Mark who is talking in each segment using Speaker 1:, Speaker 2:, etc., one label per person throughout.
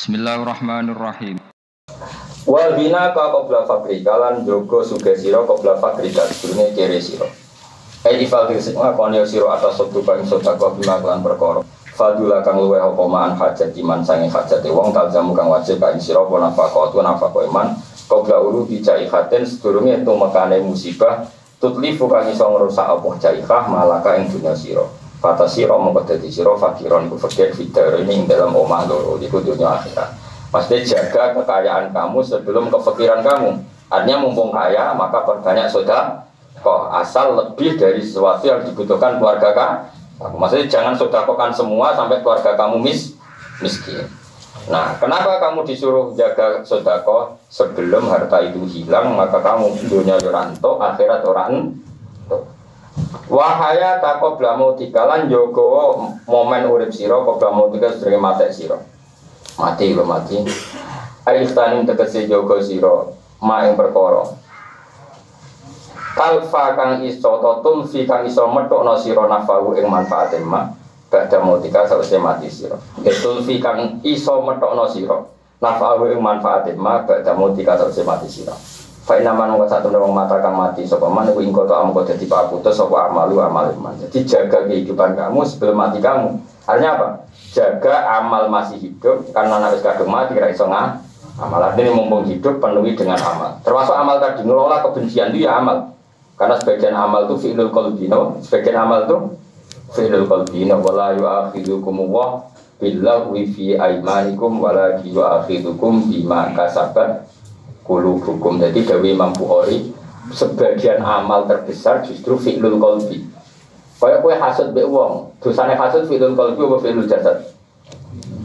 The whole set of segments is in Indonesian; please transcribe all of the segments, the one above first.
Speaker 1: Bismillahirrahmanirrahim.
Speaker 2: Wal bina ka qabla fakri kalan jogo suge sira qabla fakri kadune kere sira. Ifal sing ngakoni sira atas sabtu kang sedekah bima kelan perkara. Fadula kang luweh apa man hajat iman sange hajate wong talzamu kang wajib ka sira apa nafaqah iman qabla uru bijaihaten sedurunge tumekane musibah tutlifu kang iso ngrusak apa jaihah malaka ing dunya sira. Fata sira mongko dadi sira fakiron ku fakir fitur ini ing dalam omah loro iku dunya akhirat. Pasti jaga kekayaan kamu sebelum kefikiran kamu. Artinya mumpung kaya maka perbanyak sedekah. Kok asal lebih dari sesuatu yang dibutuhkan keluarga kamu. Maksudnya jangan sedekahkan semua sampai keluarga kamu miskin. Nah, kenapa kamu disuruh jaga sedekah sebelum harta itu hilang? Maka kamu dunia yoranto, akhirat orang. Wahaya takobla mutikalan jogo momen urip siro kobla mutika sedurunge mati siro. Mati. Aiftanim tegese jogo siro ma ing perkara. Kalfa kang iso totul fi kang iso metokno siro nafahu ing manfaate ma badha mutika sawise mati siro. Getul fi kang iso metokno siro nafahu ing manfaate ma badha mutika sawise mati siro. Fa inna man wa satu wong mata kang mati sapa man iku ing kota amko dadi paputus sapa amal iman. Jadi jaga kehidupan kamu sebelum mati kamu. Artinya apa? Jaga amal masih hidup karena wis kadung mati ra iso amal. Artinya mumpung hidup penuhi dengan amal. Termasuk amal tadi ngelola kebencian itu ya amal. Karena sebagian amal itu fi'lul qalbi, sebagian amal itu fi'lul qalbi. Wala yu'akhidukum wa billahi fi aimanikum wala yu'akhidukum bima kasabat qulubukum. Jadi dawe Imam Bukhari sebagian amal terbesar justru fi'lul qalbi. Kaya kowe hasud mbek wong, dosane hasud fi'lul qalbi apa fi'lul jasad?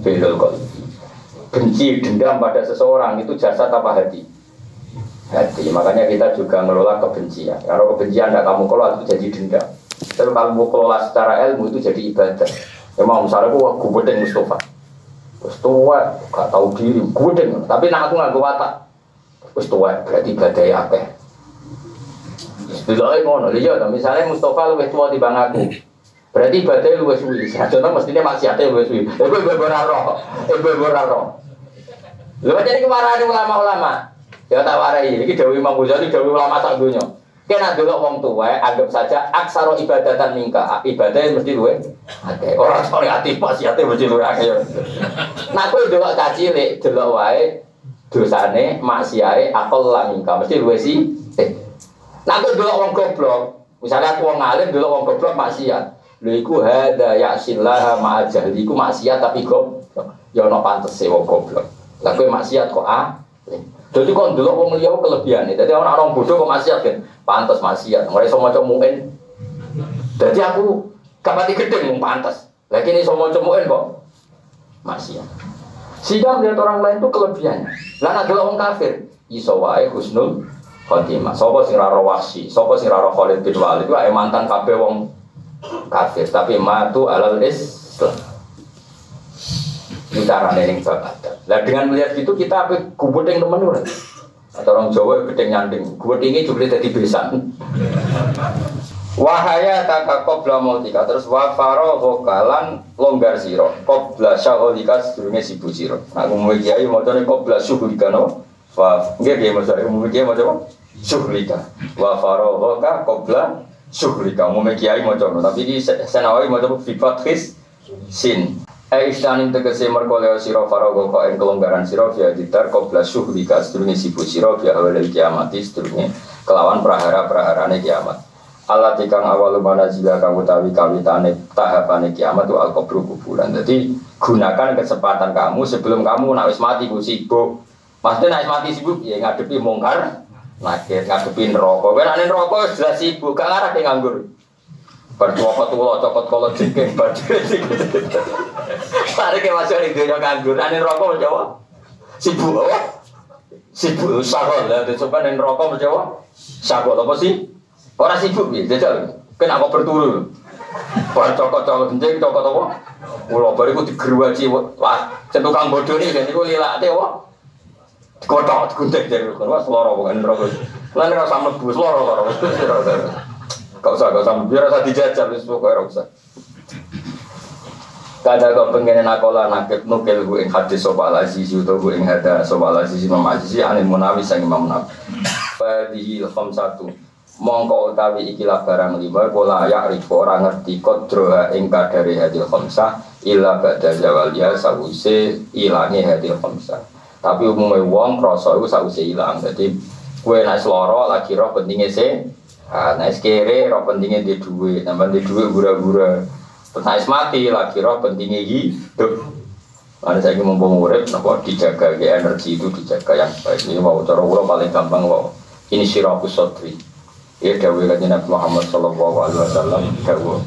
Speaker 2: Fi'lul qalbi. Benci, dendam pada seseorang itu jasad apa hati? Hati. Makanya kita juga ngelola kebencian. Kalau kebencian tidak kamu kelola itu jadi dendam. Tapi kalau kamu kelola secara ilmu itu jadi ibadah. Memang misalnya aku gubedeng Mustafa. Terus tua, gak tahu diri, gubedeng. Tapi nak aku nggak gue watak. Terus tua, berarti ibadah apa? Sebelumnya ngono, lihat. Misalnya Mustafa lebih tua di bang aku. Berarti ibadah lu wes suwi. Contoh mestinya maksiatnya wes suwi. Ibu beraro. Lu jadi kemarahan ulama-ulama. Ya tak warai, ini Dawi Imam Ghazali, Dawi ulama sak dunya. Kena delok wong tuwa, anggap saja aksara ibadatan mingka. Ibadah mesti luwe akeh. Ora sore ati maksiate mesti luwe akeh. Nah kowe delok cilik, delok wae dosane maksiate akal lan mingka mesti luwe si. Nah kowe delok wong goblok, misalnya aku wong alim delok wong goblok maksiat. Lha iku hada ya'sillaha ma'a jahli iku maksiat tapi goblok. Ya ono pantese wong goblok. Lah kowe maksiat kok jadi kalau dulu orang liya kelebihan jadi orang bodoh kok maksiat kan pantas maksiat mulai semua cemuin jadi aku gak pati gedeng pantas lagi ini semua cemuin kok maksiat sehingga melihat orang lain itu kelebihannya lah nak dulu orang kafir iso wae husnul khotimah sapa sing ra rawasi sapa sing ra Khalid bin Walid wae mantan kabeh wong kafir tapi matu alal Islam cara nening bakat. Nah dengan melihat itu kita gubedeng temen atau orang Jawa gedeng nyanding. Gubedenge juga dadi besan. Wahaya taka qabla mautika terus wa faragha kalan longgar sira. Qabla syaghalika sedurunge sibuk sira. Nah umum kiai macane qabla syughlika no. Wa nggih maksud umum kiai macam syughlika. Wa faragha qabla syughlika. Umum kiai macam tapi di Senawawi macam fi fathis sin. Istanin tegese merko leo sira farago kok ing kelonggaran sira via ditar qabla syuhrika sedurunge sibuk sira via awal kiamat sedurunge kelawan prahara-praharane kiamat. Allah tikang awal manazila kang utawi kawitane tahapane kiamat tu al-qabru kuburan. Jadi gunakan kesempatan kamu sebelum kamu nak wis mati ku sibuk. Pasti nak wis mati sibuk ya ngadepi mungkar, nakir ngadepi neraka. Kowe nek neraka wis jelas sibuk gak ngarep nganggur. Berdoa tuwa cokot kolot jengking badhe. Tarik ke masuk ning donya nganggur, ane rokok Jawa. Sibuk apa? Sibuk sakol lah coba ning rokok Jawa. Sakol apa sih? Ora sibuk piye, jajal. Kena kok berturu. Bar cokot-cokot jengking cokot apa? Kula bariku digerwaji wah, tukang bodho iki niku lilate apa? Dikotok, digunting jare wah seloro wong rokok. Lan ora sampe bus loro karo. Gak usah biar rasa dijajal wis pokoke ora usah. Kada kau pengen nakola nakib nukil gue ing hadis soal aziz itu gue ing hada soal aziz Imam Aziz anil Munawi sang Imam Munawi. Fadihil satu mongko utawi ikilah barang lima pola ya'rifu ora ngerti kodroha ing kadare hadil khamsah illa ba'da zawaliha sawise ilange hadil khamsah. Tapi umumnya wong krasa iku sawise ilang. Dadi kowe nek seloro lagi roh pentinge se nek kere roh pentinge di dhuwit, nambah di dhuwit gura-gura. Terus mati lagi roh pentingnya hidup. Ada saya ingin urip, napa dijaga energi itu dijaga yang baik. Ini mau cara ulo paling gampang wow. Ini sirahus sotri. Ya dawuh kanjeng Nabi Muhammad sallallahu alaihi wasallam dawuh.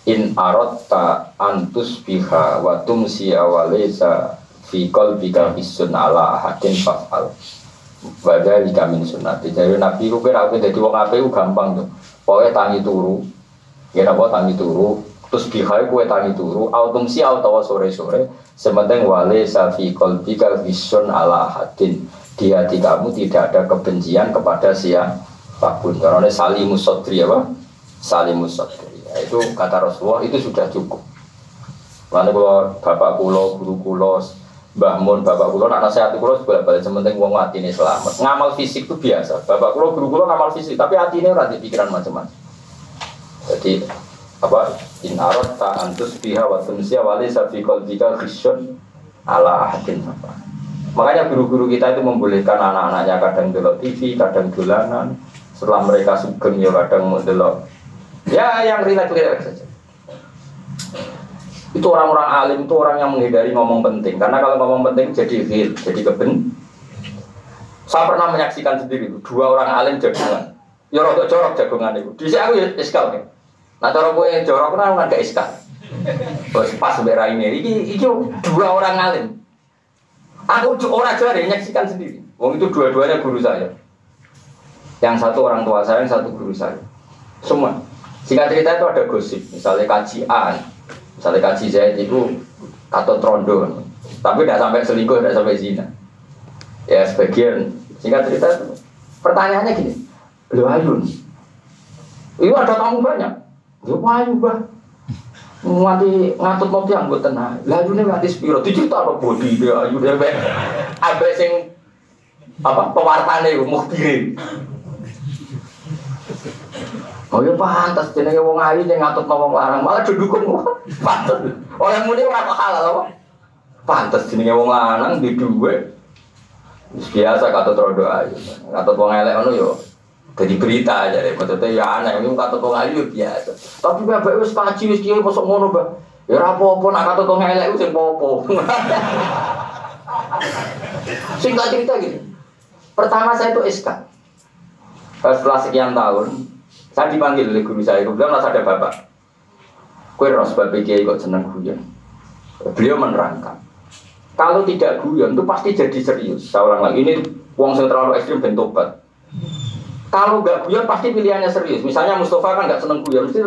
Speaker 2: In aratta antus biha wa tumsi awalisa fi qalbika bisun ala ahadin fa'al. Wadhalika min sunnati. Jadi Nabi ku kira aku dadi wong apik gampang tuh. Pokoke tangi turu. Ya napa tangi turu. Terus bihai kue tangi turu, autumsi atau sore-sore, sementing wale safi kolbika vision ala hadin. Di hati kamu tidak ada kebencian kepada siapapun. Karena salimus sodri apa? Salimus sodri. Itu kata Rasulullah itu sudah cukup. Lalu kalau bapak kulo, guru kulo, Mbah Mun, bapak kulo, nak nasihat kulo bolak-balik sementing wong atine selamat. Ngamal fisik itu biasa. Bapak kulo, guru kulo ngamal fisik, tapi hatinya ora pikiran macam-macam. Jadi apa in arad ta antus biha wa tumsiya wali safi qalbika khisyun ala ahadin apa. Makanya guru-guru kita itu membolehkan anak-anaknya kadang delok TV, kadang dolanan. Setelah mereka sugeng ya kadang mau delok. Ya yang rileks-rileks saja. Itu orang-orang alim itu orang yang menghindari ngomong penting karena kalau ngomong penting jadi hil, jadi keben. Saya pernah menyaksikan sendiri itu dua orang alim jagungan. Ya rodok jorok jagungan itu. Dhisik aku ya iskal nih. Nah cara gue yang jorok kan gak iskal. Pas bera ini dua orang alim. Aku orang jari nyaksikan sendiri. Wong itu dua-duanya guru saya. Yang satu orang tua saya, yang satu guru saya. Semua. Singkat cerita itu ada gosip. Misalnya kajian, misalnya kaji saya itu katut rondo, tapi tidak sampai selingkuh, tidak sampai zina. Ya sebagian. Singkat cerita itu pertanyaannya gini. Loh ayun. Itu ada tamu banyak. Ya payu bah, nganti ngatut mau tiang gue tenang. Lalu ini nganti spiro, tujuh tahun body dia, ayu dia be, abis yang apa pewartane itu mau kirim. Oh ya pantas, jenenge wong ayu yang ngatut mau larang, malah didukung pantas. Orang muni orang halal apa? Pantas jenenge wong lanang di dua, biasa katut rodo ayu, katut wong elek anu yo. Jadi berita aja deh, maksudnya ya aneh, ini kata tong ayu biasa. Tapi bapak wis kaji wis kiai masuk ngono bah. Ya rapopo nak kata tong elek wis popo. Singkat cerita gini. Pertama saya itu SK. Setelah sekian tahun, saya dipanggil oleh guru saya. Kemudian ada bapak. Kue ros bapak kiai kok seneng guyon. Beliau menerangkan. Kalau tidak guyon itu pasti jadi serius. Saya ulang lagi, ini wong sing terlalu ekstrim ben tobat. Kalau nggak guyon pasti pilihannya serius. Misalnya Mustafa kan nggak seneng guyon, mesti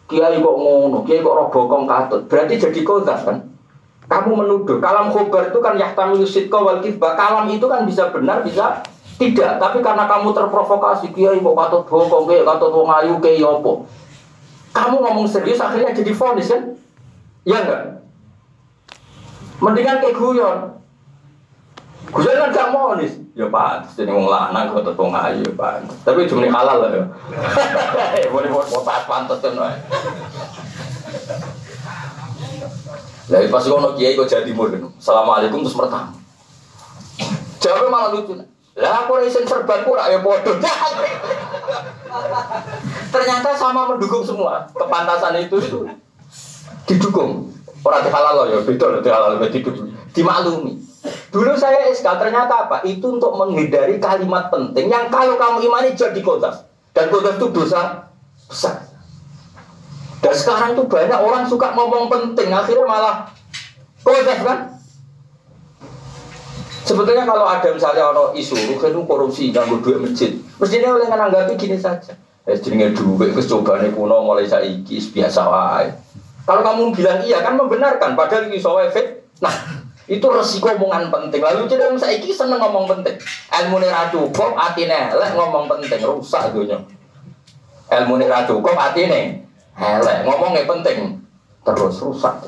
Speaker 2: kiai kok ngono, kiai kok roh bokong katut. Berarti jadi kodas kan? Kamu menuduh. Kalam khobar itu kan yahtamilu sidqa wal kizba. Kalam itu kan bisa benar, bisa tidak. Tapi karena kamu terprovokasi, kiai kok katut bokong, kiai katut wong ayu, kiai opo. Kamu ngomong serius akhirnya jadi vonis kan? Ya enggak? Mendingan kayak guyon. Guyon kan gak monis. Ya pantes jadi wong lanang kok tetep wong ayu pantes. Tapi jumlah halal lah ya. Boleh pantes kan wae. Lah pas ngono kiai kok jadi murni. Assalamualaikum terus mertam. Jawabnya malah lucu. Lah aku isin serbanku rak ya bodoh. Ternyata sama mendukung semua. Kepantasan itu didukung. Orang halal ya beda loh halal didukung. Dimaklumi. Dulu saya SK ternyata apa? Itu untuk menghindari kalimat penting yang kalau kamu imani jadi kodas. Dan kodas itu dosa besar. Dan sekarang tuh banyak orang suka ngomong penting, akhirnya malah kodas kan? Sebetulnya kalau ada misalnya orang isu, itu korupsi, nganggo duit masjid, mestinya oleh menanggapi gini saja. Jenenge duit, kecobaan kuno mulai saiki biasa wae. Kalau kamu bilang iya kan membenarkan, padahal ini soal efek. Nah, itu resiko omongan penting. Lalu jadi orang saiki seneng ngomong penting. Ilmu ini ra cukup, atine elek ngomong penting, rusak dunia. Ilmu ini ra cukup, atine elek ngomongnya penting, terus rusak.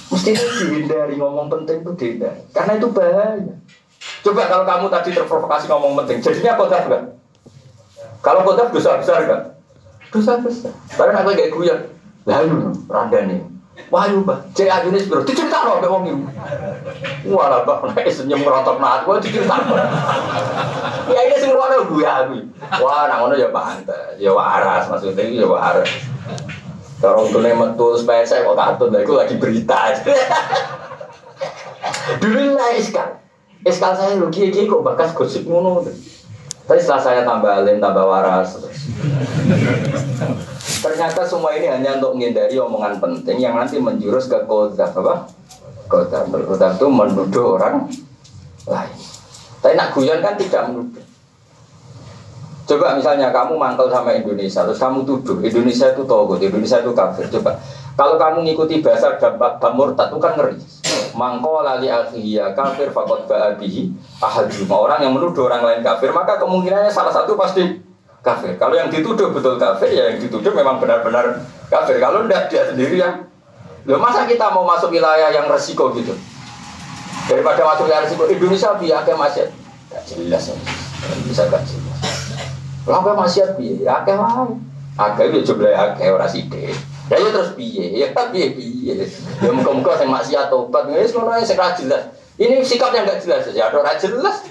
Speaker 2: Mesti dihindari ngomong penting itu dihindari. Karena itu bahaya. Coba kalau kamu tadi terprovokasi ngomong penting, jadinya kodaf enggak? Kalau kodaf dosa besar enggak? Dosa besar. Karena aku kayak guyon. Lalu randane. Wah, yuk, Pak. Cek ajunis bro. Diceritakan sampai wong iki. Walah, Pak, nek senyum ngerotok nat, kok diceritakan. Ya ini sing ngono gue aku. Wah, nang ngono ya pantes. Ya waras maksudnya ya waras. Kalau untune metu spesial kok katun, iku lagi berita. Dulu lah Iskal saya lho kiye-kiye kok bakas gosip ngono. Tapi setelah saya tambah alim, tambah waras. Ternyata semua ini hanya untuk menghindari omongan penting yang nanti menjurus ke qadzaf apa? Qadzaf itu menuduh orang lain. Tapi nak guyon kan tidak menuduh. Coba misalnya kamu mangkel sama Indonesia, terus kamu tuduh Indonesia itu togut, Indonesia itu kafir. Coba kalau kamu ngikuti bahasa murtad itu kan ngeri. Mangko lali akhiya kafir fakot ba'abihi ahaduma. Orang yang menuduh orang lain kafir, maka kemungkinannya salah satu pasti kafir. Kalau yang dituduh betul kafir, ya yang dituduh memang benar-benar kafir. Kalau tidak dia sendiri ya. Loh, masa kita mau masuk wilayah yang resiko gitu? Daripada masuk wilayah resiko, Indonesia biar akeh maksiat. Gak jelas ya. Bisa gak jelas. Lah akeh maksiat piye? Akeh wae. Akeh yo jumlahe akeh ora sithik. Ya yo terus piye? Ya piye. Ya muga-muga sing maksiat tobat wis ngono sing ra jelas. Ini sikap yang enggak jelas ya, ora jelas.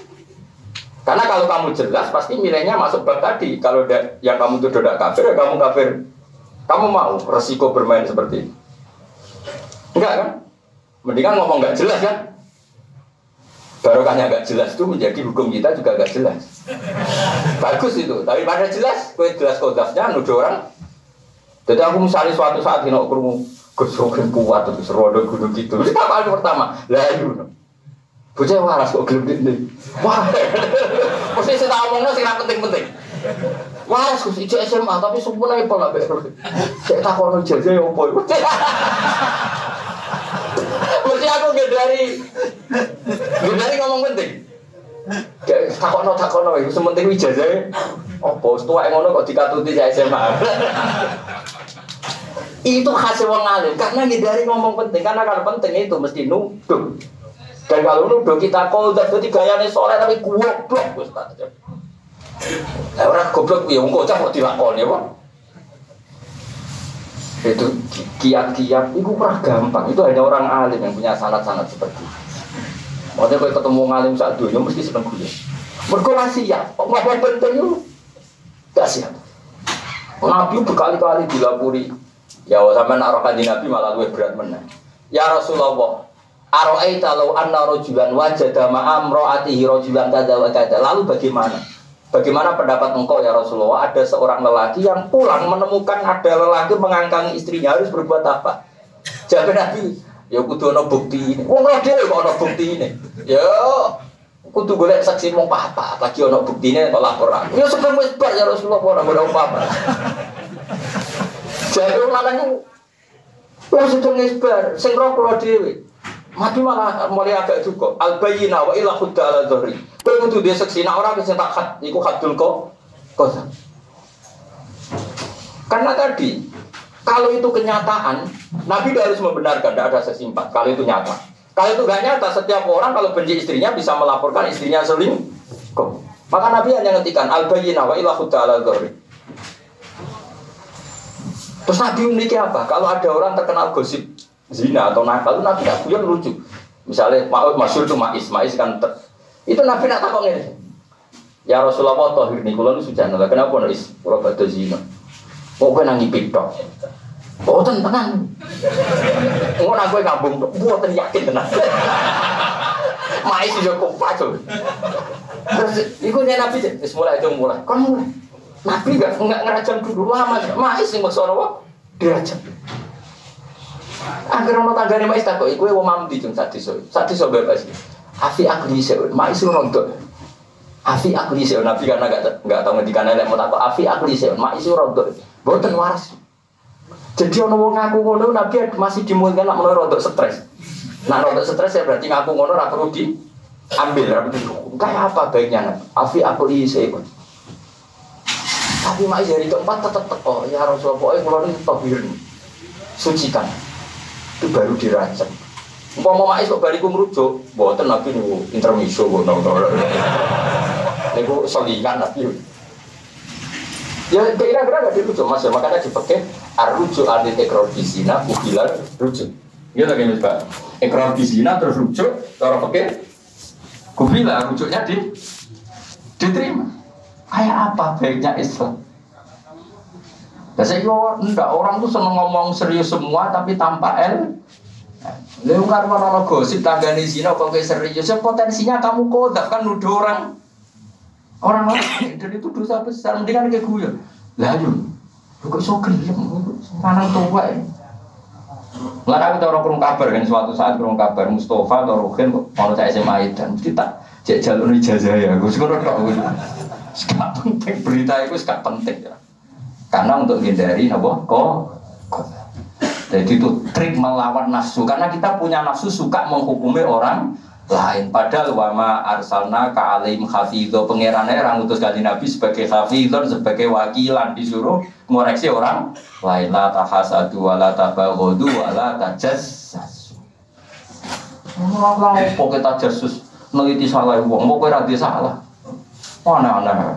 Speaker 2: Karena kalau kamu jelas pasti nilainya masuk bab tadi. Kalau yang kamu tuduh tidak kafir, ya kamu kafir. Kamu mau resiko bermain seperti ini? Enggak kan? Mendingan ngomong enggak jelas kan? Barokahnya enggak jelas itu menjadi hukum kita juga enggak jelas. Bagus itu. Tapi pada jelas, kowe jelas kodafnya nuduh orang. Jadi aku misalnya suatu saat ini krungu Gus kuat terus rodo gunung gitu. Itu apa pertama? Lah yo. Bocah waras kok gelem ndek. Wah. Mesti saya tak omongno sing ra penting-penting. Waras Gus ijek SMA tapi sumpune ipol lak ber. Cek takono jaje opo iku. Mesti aku gendari ngomong penting. Cek takono iku sementing ijazah opo tuwek ngono kok dikatuti cek SMA. Itu khas wong alim karena ngindari ngomong penting karena kalau penting itu mesti nuduh. Dan kalau nuduh kita qadzaf dadi gayane soleh tapi goblok Ustaz. Ora goblok ya wong kocak kok dilakoni apa? Itu kiat-kiat itu ora gampang. Itu hanya orang alim yang punya sanad-sanad seperti itu. Makanya kalau ketemu ngalim sak dunya mesti seneng guyon. Mergo ra siap, kok ngomong penting yo. Gak siap. Nabi berkali-kali dilapuri. Ya sampean nek kanjeng Nabi malah luwih berat meneh. Ya Rasulullah, ara'aita law anna rajulan wajada ma'amra'atihi rajulan kadza wa kadza. Lalu bagaimana? Bagaimana pendapat engkau ya Rasulullah? Ada seorang lelaki yang pulang menemukan ada lelaki mengangkangi istrinya, harus berbuat apa? Jawab Nabi, ya kudu ana bukti ini. Wong ora dhewe kok ana bukti ini. Ya kudu golek saksi mung apa lagi ana buktine kok laporan. Ya sebelum wis bar ya Rasulullah ora ono apa-apa. Jadi lanang wong sedeng isbar, sing roh kula dhewe. Mati malah mulai agak juga. Al-bayyina wa ila khudda ala dhari. Kowe kudu dia seksi nek ora wis tak khat iku khatul kok. Karena tadi kalau itu kenyataan, Nabi harus membenarkan, tidak ada sesimpat. Kalau itu nyata. Kalau itu gak nyata, setiap orang kalau benci istrinya bisa melaporkan istrinya selingkuh. Maka Nabi hanya ngertikan al-bayyina wa ila khudda ala dhari. Terus Nabi memiliki apa? Kalau ada orang terkenal gosip zina atau nakal, itu Nabi tak guyon lucu. Misalnya masyhur itu Ma'is kan itu Nabi nak takok ngene. Ya Rasulullah tahir niku lho sujana. Kenapa Ma'is ora badhe zina? Kok kowe nang ngipik tok? Boten tenan. Ngono aku ngambung tok, boten yakin tenan. Ma'is yo kok pacul. Terus iku nek Nabi wis mulai. Kon mulai. Nabi enggak ngerajam dulu lama. Ma'is sing maksa apa? Dirajam. Agar ono tanggane Ma'is takoki kowe wong mamdi jeng sadis bebas. Afi akli seun, Ma'is rontok. Afi akli seun Nabi karena enggak tahu ngendikan elek mau takok afi akli seun, Ma'is rontok. Mboten waras. Jadi ono wong ngaku ngono Nabi masih dimungkinkan nek menawa rontok stres. Nek rontok stres ya berarti ngaku ngono ora perlu diambil, ora perlu. Kayak apa baiknya? Afi akli seun. Tapi Ma'is hari keempat tetap teko, ya Rasulullah kula niku tahir. Sucikan. itu baru dirajam. Umpama mais kok bariku merujuk, mboten nabi niku intermiso kok nonton. Niku selingan nabi. Ya kira-kira gak dirujuk mas, ya makanya dipakai arrujuk al-iqrar bizina ubilan rujuk. Iya tak ini Pak. Iqrar bizina terus rujuk, cara pakai kubila rujuknya diterima. Kayak apa baiknya Islam? Ya saya enggak, orang tuh seneng ngomong serius semua tapi tanpa Lalu karena gosip tanggane zina kok kayak serius, ya potensinya kamu kodap kan nuduh orang lain, dan itu dosa besar. Mendingan kayak gue, lah yuk, kok so gelem, tanah tua ini. Nggak tahu orang kurung kabar kan suatu saat kurung kabar Mustafa atau Rukin kok mau saya SMA dan mesti tak cek jalur ijazah ya, gue sekarang tahu. Sekarang penting berita itu sekarang penting ya, karena untuk hindari apa kok. Jadi itu trik melawan nafsu, karena kita punya nafsu suka menghukumi orang lain. Padahal wama arsalna ka'alim hafidho, pengerannya orang utus kanjeng Nabi sebagai hafidhon, sebagai wakilan, disuruh ngoreksi orang lain. La tahasadu wa la tabaghadu wa la tajassasu. Orang kok kita jasus neliti salah wong, mau kowe ra salah. Aneh-aneh.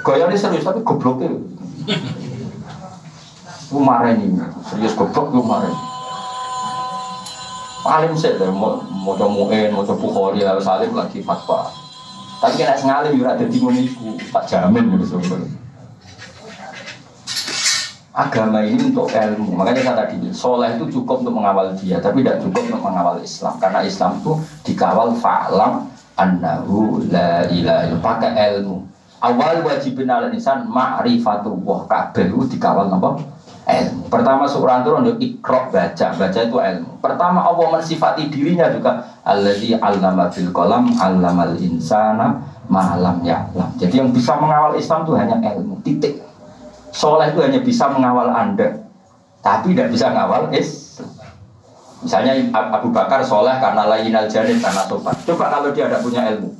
Speaker 2: Gayane serius tapi gobloknya. Gue marah ini, serius goblok gue marah. Alim sih, mau comuin, mau coba Bukhari, lalu salim lagi fatwa. Tapi kena sengalim juga ada di muniku, tak jamin gitu sebenarnya. Agama ini untuk ilmu, makanya saya tadi, soleh itu cukup untuk mengawal dia, tapi tidak cukup untuk mengawal Islam, karena Islam itu dikawal fa'lam annahu la ilaha illallah, pakai ilmu. Awal wajibin ala insan ma'rifatullah, kabeh itu dikawal apa? Ilmu. Pertama surah turun untuk iqra, baca itu ilmu. Pertama Allah mensifati dirinya juga allazi 'allama bil qalam 'allamal insana ma lam ya'lam. Jadi yang bisa mengawal Islam itu hanya ilmu, titik. Soleh itu hanya bisa mengawal Anda, tapi tidak bisa mengawal Islam. Misalnya Abu Bakar soleh karena lainal janib, karena sopan. Coba kalau dia tidak punya ilmu,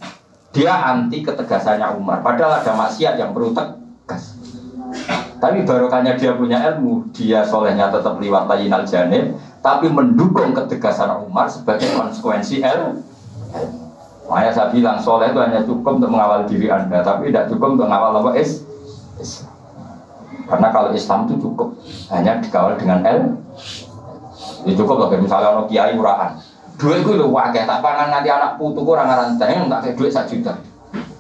Speaker 2: dia anti ketegasannya Umar. Padahal ada maksiat yang perlu tegas. Tapi barokahnya dia punya ilmu, dia solehnya tetap liwat lainal janib, tapi mendukung ketegasan Umar sebagai konsekuensi ilmu. Makanya saya bilang soleh itu hanya cukup untuk mengawal diri Anda, tapi tidak cukup untuk mengawal apa Islam. Karena kalau Islam itu cukup hanya dikawal dengan ilmu. Ya cukup lah, misalnya orang kiai murahan, duit itu loh wakil, tak pangan nanti anak putuku orang rantai, tak kayak duit 1 juta.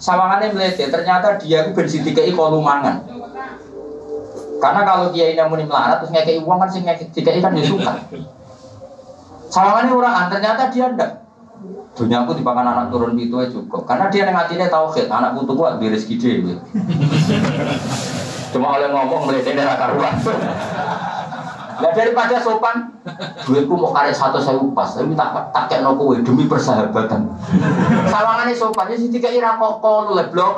Speaker 2: Sawangannya melete, ternyata dia itu bensin dikai kolumangan. Karena kalau kiai yang muni melarat terus ngekei uang kan sing ngekei kan dia suka. Sawangannya murahan, ternyata dia ndak. Dunia aku dipangan anak turun itu cukup. Karena dia yang hatinya tauhid, anak putuku buat beres gede. Cuma oleh ngomong melete dari karuan. Lah daripada sopan, duitku mau karek 100.000 pas, tapi tak kekno kowe demi persahabatan. Sawangane sopan ya sing dikeki ra kok kono le blok.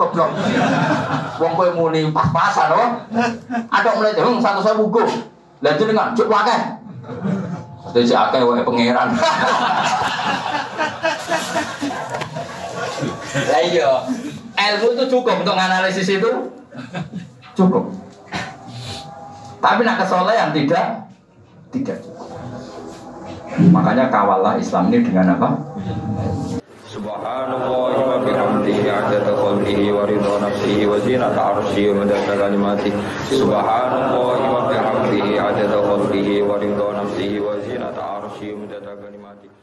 Speaker 2: Wong kowe muni pas-pasan to. Adok mlete 100.000 go. Lah jenengan cuk akeh. Dadi akeh wae pangeran. Lah iya, ilmu itu cukup untuk analisis itu. Cukup. Tapi nak kesolehan tidak cukup. Makanya kawalah Islam ini dengan apa? Subhanallah wa bihamdihi 'adada khalqihi wa ridha nafsihi wa zinata 'arsyihi wa midada kalimatihi. Subhanallah wa bihamdihi 'adada khalqihi wa ridha nafsihi wa zinata 'arsyihi wa midada kalimatihi.